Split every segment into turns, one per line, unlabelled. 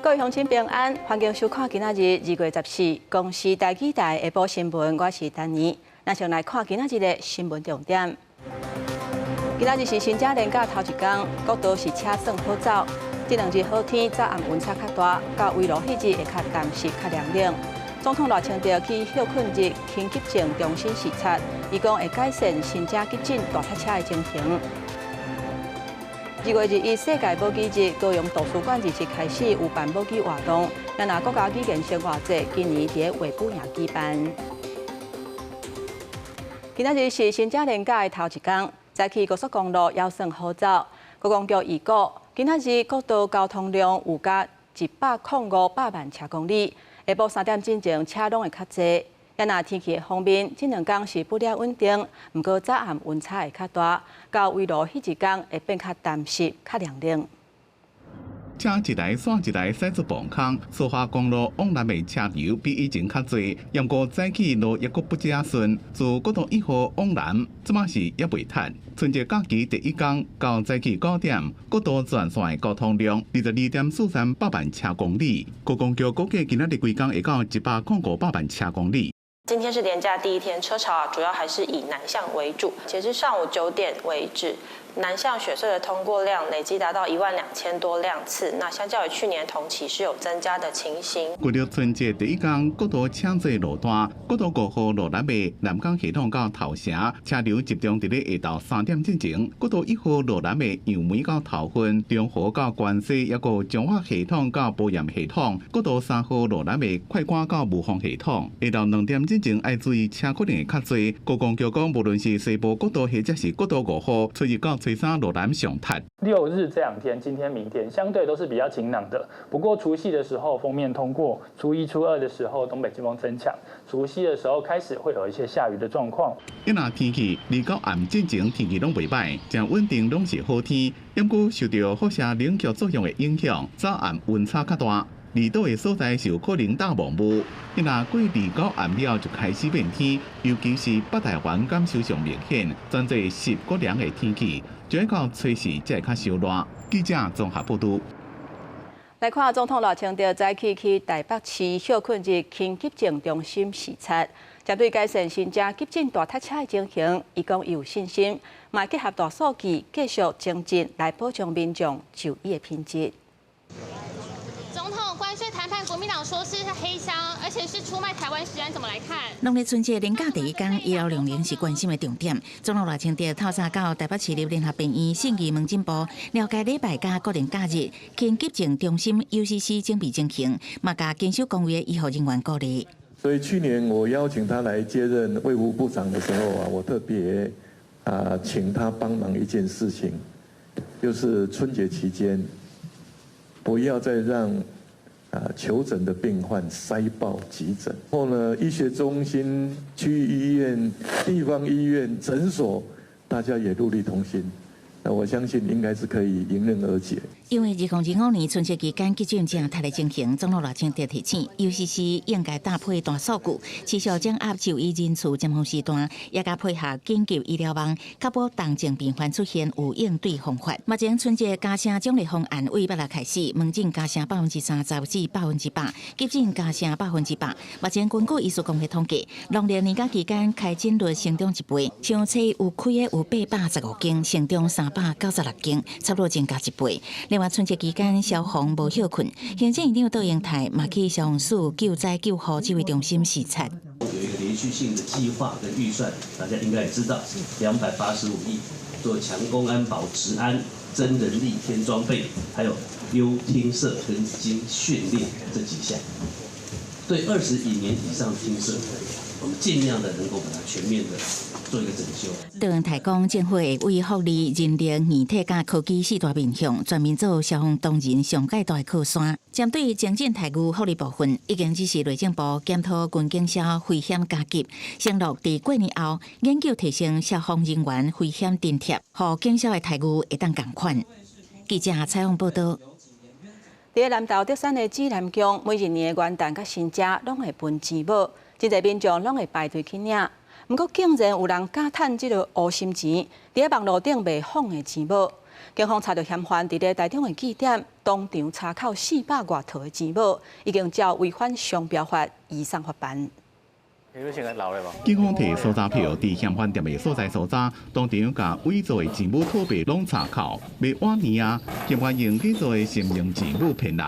各位乡亲平安，欢迎收看今仔日2月14公视台记台下晡新闻，我是丹妮。咱先来看今仔日的新闻重点。今仔日是新正连假头一天，国道是车算好走。这2日好天，早暗温差较大，到围路迄日会较淡湿、较凉凉。总统赖清德去休困日轻急症中心视察，伊讲会改善新正急诊大塞车的情形。2月1日，世界母鸡日，高雄图书馆日前开始有办母鸡活动，也拿国家鸡健生活节今年伫画布营举办。今仔日是新正连假的头一天，早起高速公路还算好走。高公局预估，今仔日国道交通量有达105万车公里，下晡3点之前车拢会较侪。也拿天气方面，这2天是不了稳定，不过早暗温差会较大，到围路迄一天会变较淡湿、较凉凉。
车一台线一台驶出磅空，苏花公路往南的车流比以前较侪，不过早起路也阁不正顺。自国道1号往南，即马是也未塌。春节假期第一天到早起9点，国道全线的交通量22.438万车公里。高公局估计今仔日规天会到105万车公里。
今天是连假第一天，车潮主要还是以南向为主。截至上午9点为止，南向雪隧的通过量累计达到12000多辆次，那相较于去年同期是有增加的情形。
为了春节第一天，国道车侪路段，国道5号路南的南港系统到头城，车流集中伫咧下昼3点之前；国道1号路南的杨梅到头份，中和到关西，也个中华系统到保盐系统；国道3号路南的快关到雾峰系统，下晝2点之前爱注意车可能会较侪。高公局讲，无论是西部国道或者是国道5号，初1到初3路南上塌。
6日这2天，今天、明天相对都是比较晴朗的。不过除夕的时候锋面通过，初1、初2的时候东北季风增强，除夕的时候开始会有一些下雨的状况。
一那天气，日到暗之前天气拢袂歹，正稳定拢是好天。不过受到辐射冷却作用的影响，早暗温差较大。离岛的所在是有可能大雾雾，因若过日到暗了就开始变天，尤其是北台湾感受上明显，真侪湿搁凉的天气，就要到初4才会较烧热。记者综合报道。
来看总统赖清德早起去台北市休困日轻急症中心视察，针对改善新正急诊大塞车的情形，伊讲伊有信心，嘛结合大数据继续精进来保障民众就医的品质。
总统关税谈判，国民党说是黑箱，而且是出卖台湾食安，怎么来看？
农历春节连假第一天，医疗量能是关心的重点。总统赖清德透早到台北市立联合病院信义门诊部，了解礼拜加固定假日轻急症中心 UCC 整备情形，嘛甲坚守岗位的医护人员鼓励。
所以去年我邀请他来接任卫福部长的时候啊，我特别请他帮忙一件事情，就是春节期间不要再让求诊的病患塞爆急诊。然后呢，医学中心、区域医院、地方医院、诊所，大家也戮力同心。那我相信应该是可以迎刃而解。
因为2025年春节期间急诊正态的情形，总统赖清德提醒 ，UCC 应该搭配大数据，持续掌握就医人次尖峰时段，也加配合紧急医疗网，确保重症病患出现有应对方法。目前春节加升奖励方案为8日开始，门诊加升30%至100%，急诊加升100%。目前根据医师公会统计，农历年假期间开诊率成长1倍，像册有开的有815间，成长396间，差不多增加1倍。另外，春节期间消防无休困，行政院长杜英泰嘛去消防署救灾救护指挥中心视察。
有一个连续性的计划跟预算，大家应该也知道，285亿做强公安保治安、增人力、添装备，还有优听舍跟经训练这几项。对21年以上听舍，我们尽量的能够把它全面的做一个整修。
杜英泰讲，政府会为福利、人力、硬体甲科技4大面向，全面做消防同仁上界大的靠山。针对精进台语福利部分，已经指示内政部检讨军警消危险加急，承诺伫过年后研究提升消防人员危险津贴，互警消的台语会当同款。记者采访报道。
伫南投德山的指南宫，每一年的元旦甲新正拢会分钱宝，真侪民众拢会排队去领。不过竟然有人假趁这个乌心钱，伫网络顶卖仿的钱宝。警方查到嫌犯伫咧台中的据点，当场查扣400多套的钱物，已经照违反商标法移送法办。
警方摕搜查票伫嫌犯店的所在搜查，当场甲伪造的钱物套币拢查扣。未晚年啊，嫌犯用假造的神明钱物骗人。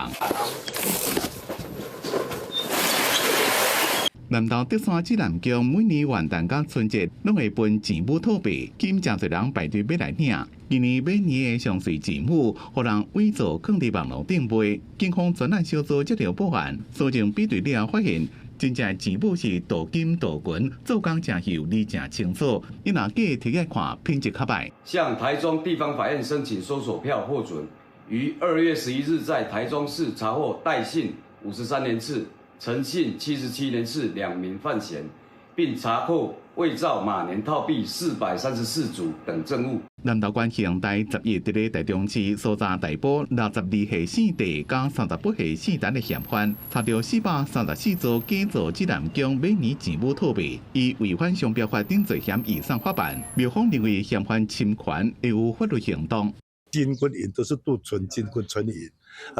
南投德山指南宫每年元旦甲春节拢会分钱物套币，今真侪人排队要来领。今年每年的上水钱物，互人伪造放伫网络顶卖。警方专案小组接到报案，搜证比对了发现。 真正钱物是镀金镀银，做工真细腻真清楚，伊若假摕来看，品质较歹。
向台中地方法院申请搜索票获准，于2月11日在台中市查获戴姓53年次、陈姓77年次2名犯嫌，并查扣伪造马年套币434组等证物。
南投县刑台10日伫咧台中市搜查逮捕62岁姓戴甲38岁姓陈的嫌犯，查到434组假造指南宫每年钱物套币，以违反商标法等罪嫌移送法办。庙方认为嫌犯侵权会有法律行动。
金跟银都是镀纯金跟纯银，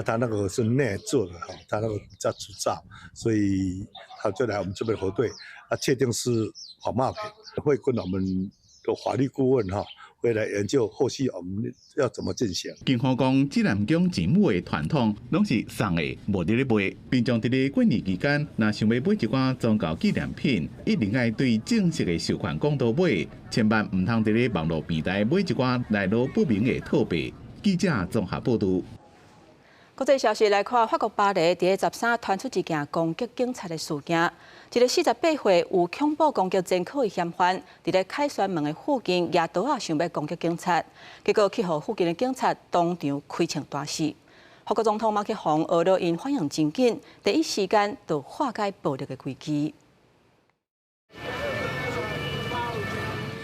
他那个是内做的哈，他那个叫铸造，所以他就来我们这边核对，确定是仿冒品，会跟我们的法律顾问哈。 会来研究后续我们要怎么进行。
警方讲，指南宫钱物的传统拢是送的，无伫咧卖。民众伫咧过年期间，若想要买一寡宗教纪念品，一定要对正式的授权公道买，千万唔通伫咧网络平台买一寡来路不明的套币。记者综合报道。
国际消息来看，法国巴黎伫13传出一件攻击警察的事件。 一个48岁有恐怖攻击前科的嫌犯，伫咧凯旋门的附近举刀啊，想要攻击警察，结果去互附近的警察当场开枪打死。法国总统马克宏学了因反应真紧，第一时间就化解暴力的危机。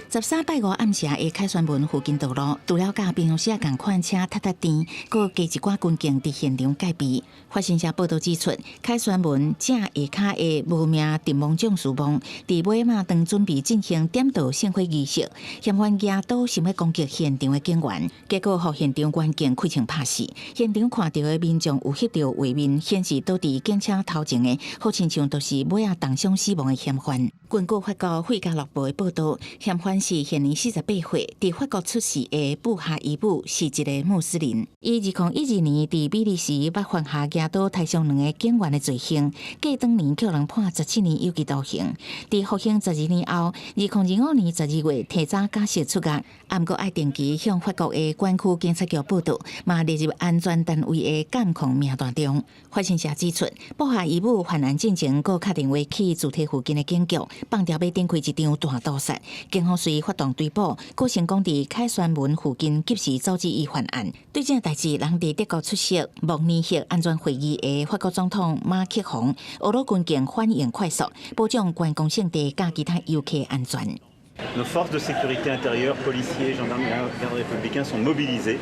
13拜五暗时的凯旋门附近道路，除了甲平常时共款车踏电，佮加一寡军警伫现场戒备。发新社报道指出，凯旋门正下骹的无名电网将士网，伫尾马当准备进行点灯献花仪式，嫌犯举刀想要攻击现场的警员，结果互现场员警开枪拍死。现场看到的民众有翕到画面，显示倒伫警车头前的，好亲像都是尾仔当伤死亡的嫌犯。根据法国《费加洛报》的报道，嫌犯是现年48岁，伫法国出世的布夏伊布是一个穆斯林。伊2012年伫比利时捌犯下举刀杀伤2个警员的罪行，过当年叫人判17年有期徒刑。伫服刑12年后，2025年12月提早假释出狱，不过爱定期向法国的管区警察局报道，嘛列入安全单位的监控名单中。法新社指出，布夏伊布犯案进前，佫敲电话去主体附近的警局。 放调要展开一场大屠杀，警方随发动追捕，佫成功伫凯旋门附近及时阻止伊犯案。对这代志，人伫德国出席慕尼黑安全会议的法国总统马克宏，俄罗军警反应快速，保障观光胜地甲其他游客安全。
Nos forces de sécurité intérieure, policiers, gendarmes, gardes républicains sont mobilisés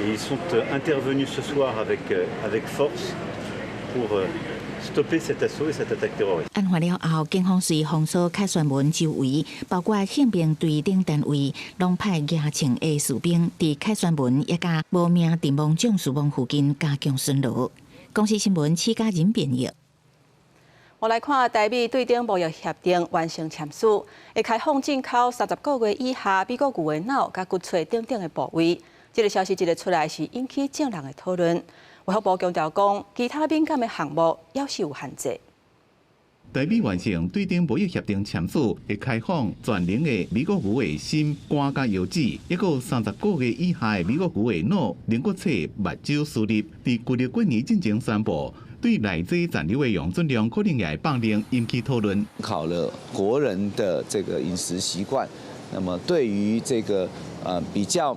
et ils sont intervenus ce soir avec force pour stopper cet assaut et cette attaque terroriste.
案发了后，警方随封锁凯旋门周围，包括宪兵队等单位，拢派亚青的士兵伫凯旋门一甲无名电网将士网附近加强巡逻。公司新闻4家人编译。
我来看台美对顶贸易协定完成签署，会开放进口30个月以下美国牛的脑、甲骨髓等等的部位。这个消息一出来是引起正人的讨论。卫福部强调讲，其他敏感的项目也是有限制。
台美完成对顶贸易协定签署，会开放全龄的美国牛的心、肝甲腰子，一个30个月以下的美国牛的脑、灵骨髓、目睭、视力，伫旧历过年进前宣布。 对内资残留的用准量可能也会放量，引起讨论。
考了国人的这个饮食习惯，那么对于这个比较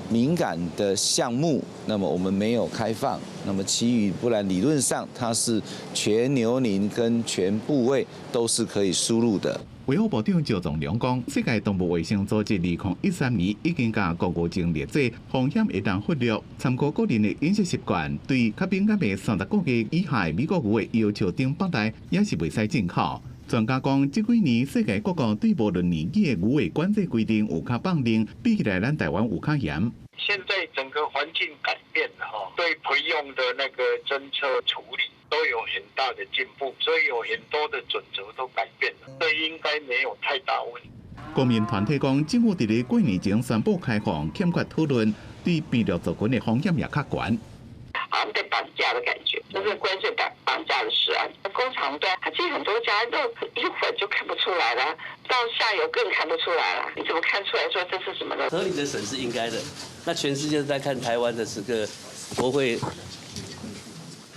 敏感的项目，那么我们没有开放，那么其余不然理论上它是全牛龄跟全部位都是可以输入的。
卫福部长赵仲良讲，世界动物卫生组织2013年已经将国务症列做风险会当忽略，参考个人的饮食习惯，对较敏感的30个月以下的美国牛的要求等北代也是袂使进口。专家讲，这几年世界各国对无论年纪的牛的管制规定有较放任，比起来咱台湾有较严。
现在整个环境改变了哈，对培用的那个侦测处理都有很大的进步，所以有很多的准则都改变了，这应该没有太大问题。
公民团体讲，政府伫咧过年前宣布开放，欠缺讨论，对变量族群的风险也较悬。
好像被绑架的感觉，这是关键绑架的事案。工厂端其实很多家都一会就看不出来了，到下游更看不出来了。你怎么看出来说这是什么呢？
合理的审是应该的。那全世界都在看台湾的这个国会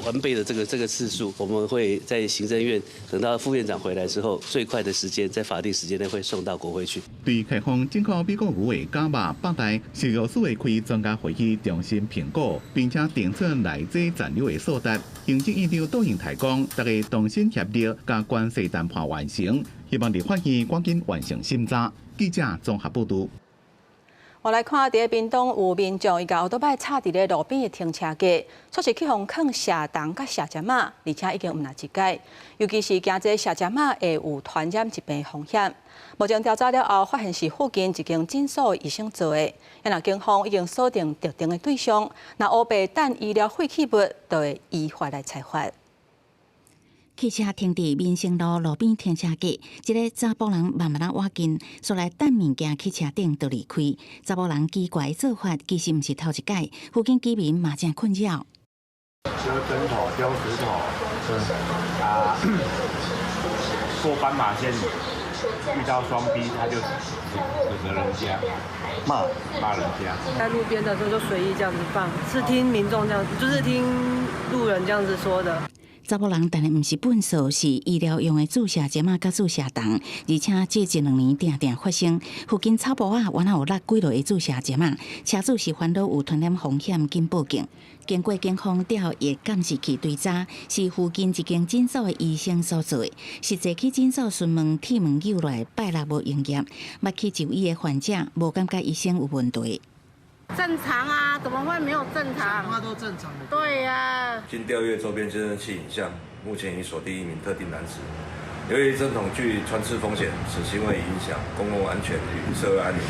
完备的这个次数，我们会在行政院等到副院长回来之后，最快的时间在法定时间内会送到国会去。
对开放进口美国牛的假肉百台，食药署会开专家会议重新评估，并且定出内这残留的数值。行政院长杜英台讲，大家同心协力，加关系谈判完成，希望立法院赶紧完成审查。记者综合报道。
我来看，伫屏东有民众伊甲奥多摆插伫咧路边的停车格，说是去互放蛇虫甲蛇夹马，而且已经毋若一届。尤其是惊这蛇夹马会有传染疾病风险。目前调查了后，发现是附近一间诊所医生做的。因为警方已经锁定特定的对象，那乌白等医疗废弃物就会依法来裁罚。
汽车停伫民生路路边停车格，一个查甫人慢慢wal近，说来等物件去车顶就离开。查甫人奇怪的做法，其实毋是头一届，附近居民嘛真困扰。
丢针头、丢石头，过斑马线遇到双 B， 他就指责人家，骂人家。
在路边的时候就随意这样子放，是听民众这样，就是听路人这样子说的。
查某人当然毋是粪扫，是医疗用的注射针仔甲注射筒，而且这1、2年定定发生。附近草埔原来有落几落的注射针仔，车主是烦恼有传染风险，紧报警。经过警方调阅监视器追查，是附近一间诊所的医生所做的。实际去诊所询问铁门有来拜6无营业，捌去就医的患者无感觉医生有问题。
正常啊，怎么会没有正常？话都正常的。对呀、啊。
经调阅周边监视器影像，目前已锁定1名特定男子。由于针筒具穿刺风险，此行为影响公共安全与社会安宁，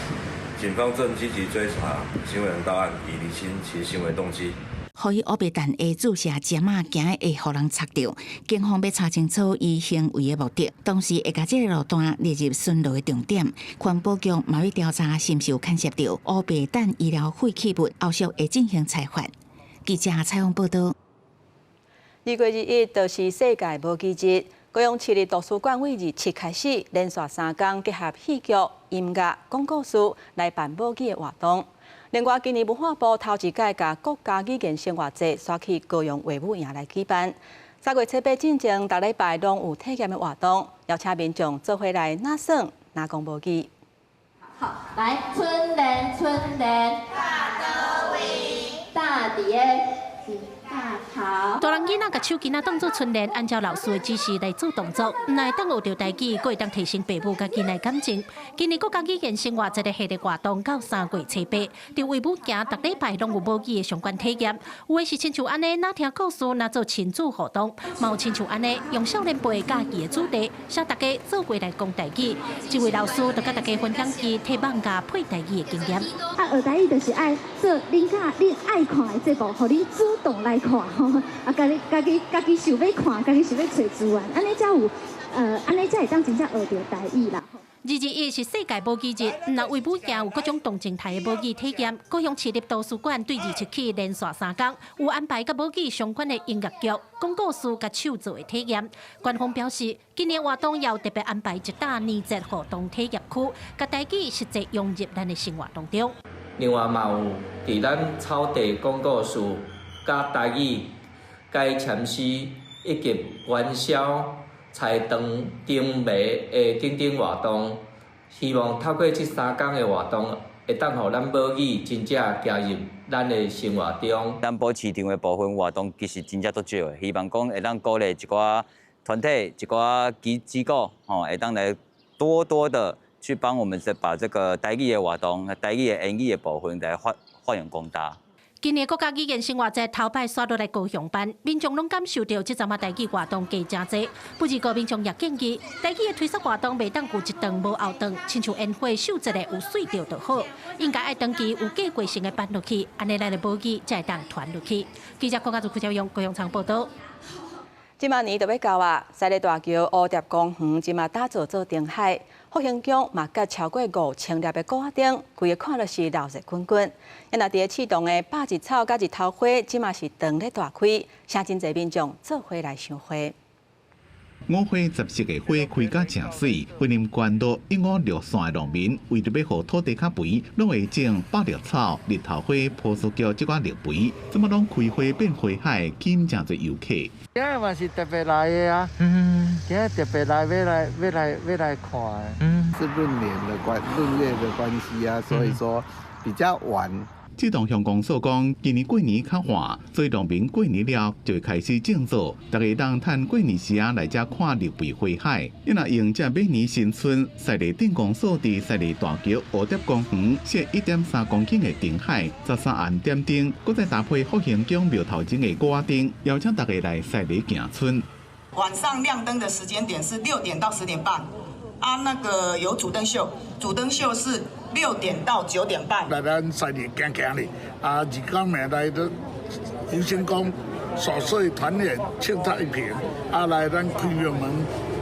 警方正积极追查行为人到案，以厘清其行为动机。
互伊乌白蛋的注射针仔，惊会互人插到。警方要查清楚伊行为的目的，同时会将这个路段列入巡逻的重点。环保局嘛要调查是毋是有牵涉到乌白蛋医疗废弃物，后续会进行裁罚。记者采访报道。
2月1日就是世界无机日，高雄市立图书馆为日7开始，连续3天结合戏剧、音乐、广告书来办无机的活动。另外，今年文化部头一届甲国家语言生活节刷去高雄卫武营来举办。3月7、8进前，逐礼拜拢有体验的活动，邀请民众做伙来拿耍、拿讲无机。
好，来，春联，大德位，大碟。
大人囡仔甲手囡仔当做春联，按照老师的指示来做动作，唔会当学着台语，佫会当提升父母甲囡仔感情。今年国家语言生活节的系列活动到3月7、8，伫卫武营逐礼拜拢有无语的相关体验。有的是亲像安尼，哪听故事，哪做亲子活动；嘛有亲像安尼，用少年辈家己的主题，请大家做过来讲台语。这位老师就甲大家分享伊替网家配台语的经验。
学台语就是爱做恁爱看的节目，互恁主动来看吼。家己想要看，家己想要找资源，安尼才有安尼才会当真正学着台语啦。
2月1日是世界无语日，那卫武营有各种动静态的无语体验。高雄市立图书馆对2月起连续3天，有安排甲无语相关的音乐剧、广告书甲手作的体验。官方表示，今年活动要特别安排一大年节活动体验区，甲台语实际融入咱的生活当中。
另外嘛有伫咱草地广告书甲台语。该签诗以及元宵、菜汤、灯谜的等等活动，希望透过这3天的活动，会当互咱母语真正加入咱的生活中。
咱保市场的部分活动其实真正足少的，希望讲会当鼓励一寡团体、一寡机构，会当来多的去帮我们把这个台语的活动、台语的言语的部分来发扬光大。
今年国家语言生活节头摆刷落来高雄办，民众拢感受到这阵台语活动加真济。不止个民众也建议，台语的推广活动袂当有一顿无后顿，亲像宴会秀一个有水着就好，应该爱长期有计划性的办落去，安尼咱的母语才会当传落去。记者郭家祖、邱朝勇、高雄场报道。
即马年就要到啊，西里大桥蝴蝶公园即马打造做灯海。福兴宫嘛，甲超过5000粒的果灯，规个看落是热热滚滚。因那伫个启动的百日草甲日头花，即嘛是灯咧大开，请真侪民众做伙来赏花。
五花十色的花开甲真水，婚姻关路一五六线的农民为着要互土地较肥，拢会种百日草、日头花、朴树菊即款绿肥，怎么拢开花变花海，吸引真侪游客。
今日嘛是特别来的啊，今日特别来要来看的。是闰月的关系啊，所以说比较晚。
这栋乡公所讲，今年过年较晚，所以农民过年了就会开始种作，大家当趁过年时啊来这看绿肥花海。因若迎接每年新春，西里镇公所伫西里大桥蝴蝶公园设1.3公顷的灯海，13暗点灯，搁再搭配福兴宫庙头前的果灯，邀请大家来西里行春。
晚上亮灯的时间点是6点到10点半。那个有主灯秀，主灯秀是6点到9点半。
来咱西里行行哩，日间暝来到福兴宫琐碎团圆庆太平，来咱开庙门。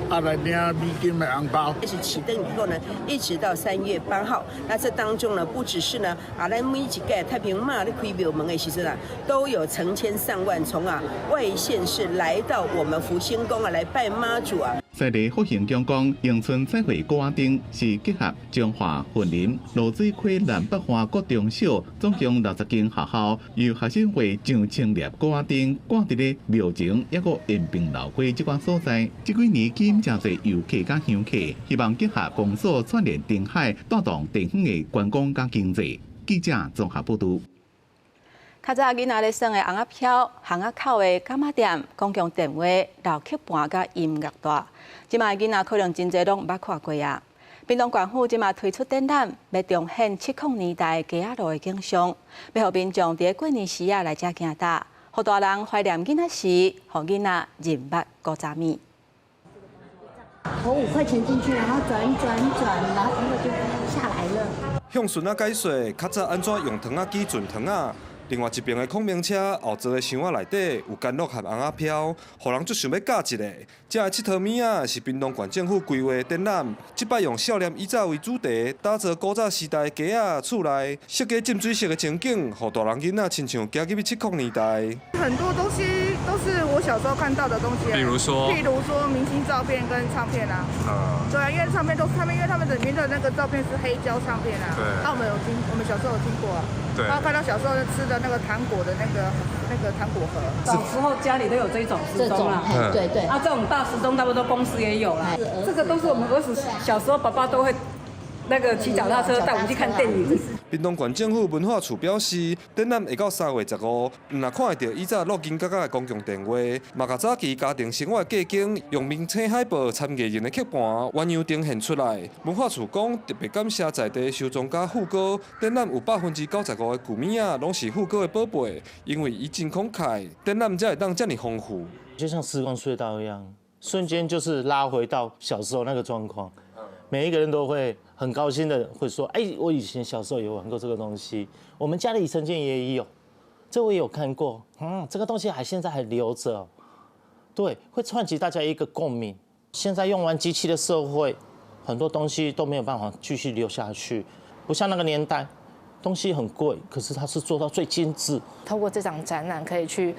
来领美金的红包。
开始启灯以后呢，一直到3月8号。那这当中呢，不只是呢，咱每一届太平马的开庙门的时阵啊，都有成千上万从外县市来到我们福兴宫来拜妈祖啊。
西里福兴宫讲，迎春彩绘果灯是结合中华、云林、罗水区南北花各中小，总共60间学校，由学生会上千粒果灯挂伫咧庙前，抑个延平老街这款所在。这几年吸引真侪游客甲乡客，希望结合公所串联灯海，带动地方的观光甲经济。记者综合报道。
较早囡仔咧耍的红仔飘、巷仔口的柑仔店、公共电话、楼曲盘甲音乐带，即卖囡仔可能真侪拢毋捌看过啊。屏东县府即卖推出展览，要重现70年代街仔路的景象，要互民众伫过年时来遮行踏，互大人怀念囡仔时，互囡仔认捌古早味。
投5块钱进去，然后转，然后就下来了。
向孙仔解说，较早安怎用糖仔机转糖仔。另外一边的孔明车后座的箱仔内底有干乐和红仔飘，互人足想要教一个。这个佚佗物仔是屏东县政府规划展览，这摆用少年以早为主题，打造古早时代街仔厝内设计浸水式的情景，互大人囡仔亲像走入70年代。
很多东西都是我小时候看到的东西，譬如说明星照片跟唱片啊。对啊，因为唱片都是他们，因为他们里面的那个照片是黑胶唱片啊。对。那我们小时候有听过啊。对。然后看到小时候吃的那个糖果的那个糖果盒。
小时候家里都有这种时钟啦。
对。
这种大时钟差不多公司也有啦。这个都是我们儿时小时候爸爸都会那个骑脚踏车带我们去看电影。
屏东县政府文化处表示，展览会到3月15，若看会到以早录音角角的公共电话，嘛甲早期家庭生活的街景，用明星海报参艺人的曲盘原样呈现出来。文化处讲，特别感谢在地收藏家富哥，展览有95%的旧物仔拢是富哥的宝贝，因为伊真慷慨，展览才会当这么丰富。
就像时光隧道一样，瞬间就是拉回到小时候那个状况。每一个人都会很高兴的会说：“我以前小时候有玩过这个东西，我们家里曾经也有，这我也有看过，这个东西现在还留着。”对，会串起大家一个共鸣。现在用完机器的社会，很多东西都没有办法继续留下去，不像那个年代。东西很贵，可是它是做到最精致。
透过这场展览，可以去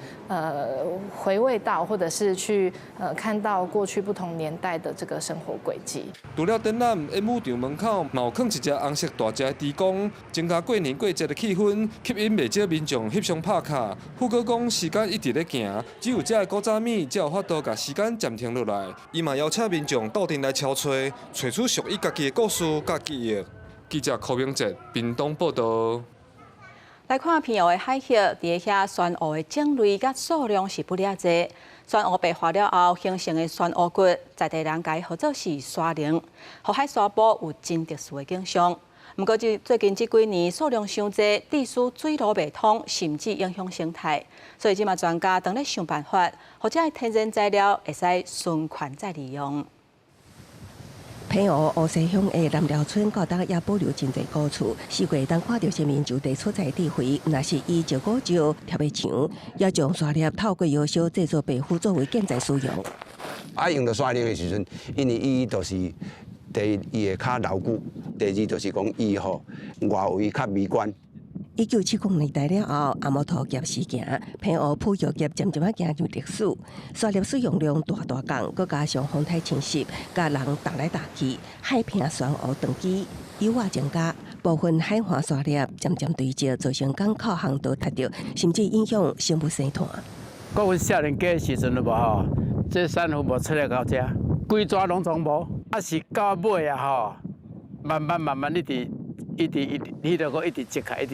回味到，或者是去看到过去不同年代的这个生活轨迹。
除了展览，武场门口嘛有放一只红色大只的猪公，增加过年过节的气氛，吸引不少民众翕相拍卡。富哥讲，时间一直在行，只有这个古早味才有法度把时间暂停落来。伊嘛邀请民众到店来敲吹，找出属于家己的故事甲记忆。记者柯明哲，屏东报道。
来看偏湖的海蟹，伫遐酸蚵的种类甲数量是不了济。酸蚵白化了后形成的酸蚵骨，在地人家号做是沙鳞，河海沙坡有真特殊的景象。不过最近这几年数量伤济，地疏水路未通，甚至影响生态，所以即马专家当咧想办法，或者天然材料会使循环再利用。
平湖乌西乡的南寮村高档也保留真侪古厝，四月当看到新民就地所在地回，若是以石果石贴的墙，也将沙粒透过窑烧制作白虎作为建材使用。
用到沙粒的时阵，因为伊就是第一伊会较牢固，第二就是讲伊吼外围较美观。
1970年代了后，阿摩托业事件，平湖铺药业渐渐行入历史。沙粒使用量大降，佮加上风台侵蚀，甲人踏来踏去，海平酸湖长期油画增加，部分海岸沙粒渐渐堆积，造成港口航道塌掉，甚至影响生物生态。
我阮少年家的时阵了无吼，这珊瑚无出来到遮，规抓拢总无，是到尾啊吼，慢慢一直，迄个个一直揭开，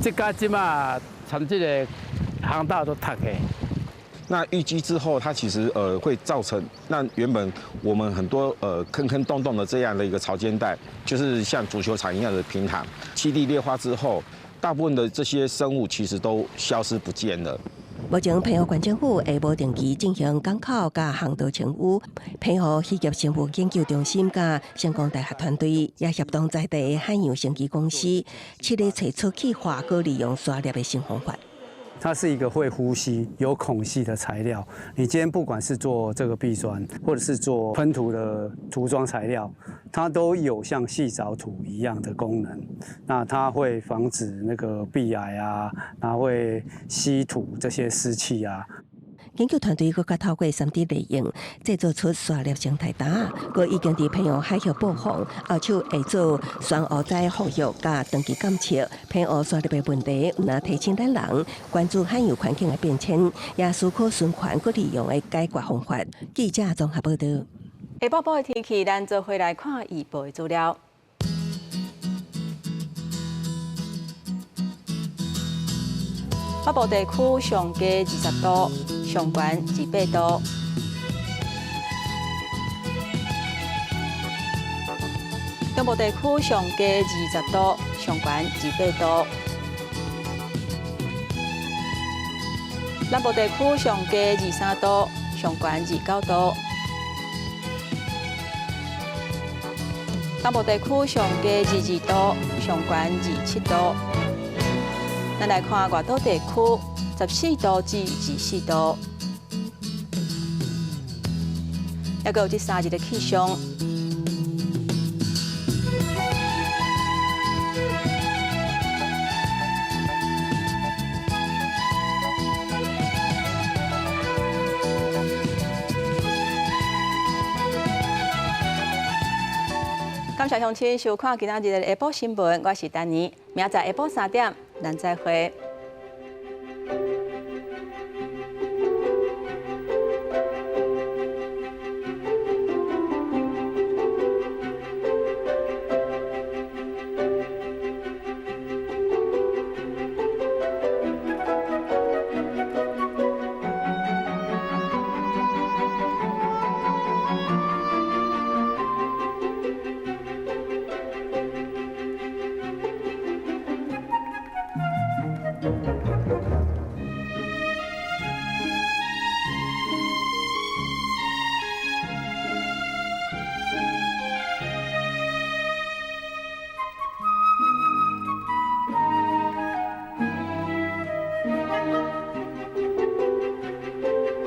这家即马从这个航道都塌开。
那淤积之后，它其实会造成那原本我们很多坑坑洞洞的这样的一个潮间带，就是像足球场一样的平坦。栖地劣化之后，大部分的这些生物其实都消失不见了。
目前平湖县政府会无定期进行港口甲航道清污，平湖渔业生物研究中心甲成功大学团队也协同在地的海洋生技公司，致力找出去化可利用沙粒的新方法。
它是一个会呼吸、有孔隙的材料。你今天不管是做这个壁砖，或者是做喷涂的涂装材料，它都有像细藻土一样的功能。那它会防止那个壁癌啊，然后会吸土这些湿气啊。
研究团队更加透过3D 列印制作出沙粒生态塔，佮已经伫平湖海峡保护，后手会做酸蚵仔护育甲长期监测平湖沙粒的问题，那提醒咱人关注海洋环境的变迁，也思考循环佮利用的解决方法。记者综合报道。
下晡报的天气，咱做回来看预报的资料。北部地区上低20度，上悬28度。中部地区上低20度，上悬28度。南部地区上低23度，上悬29度。东部地区上低22度，上悬27度。咱来看外岛地区，14度至24度。还有这3日的气象。感谢乡亲收看今仔日的下晡新闻，我是丹妮，明仔载下晡3点，咱再会。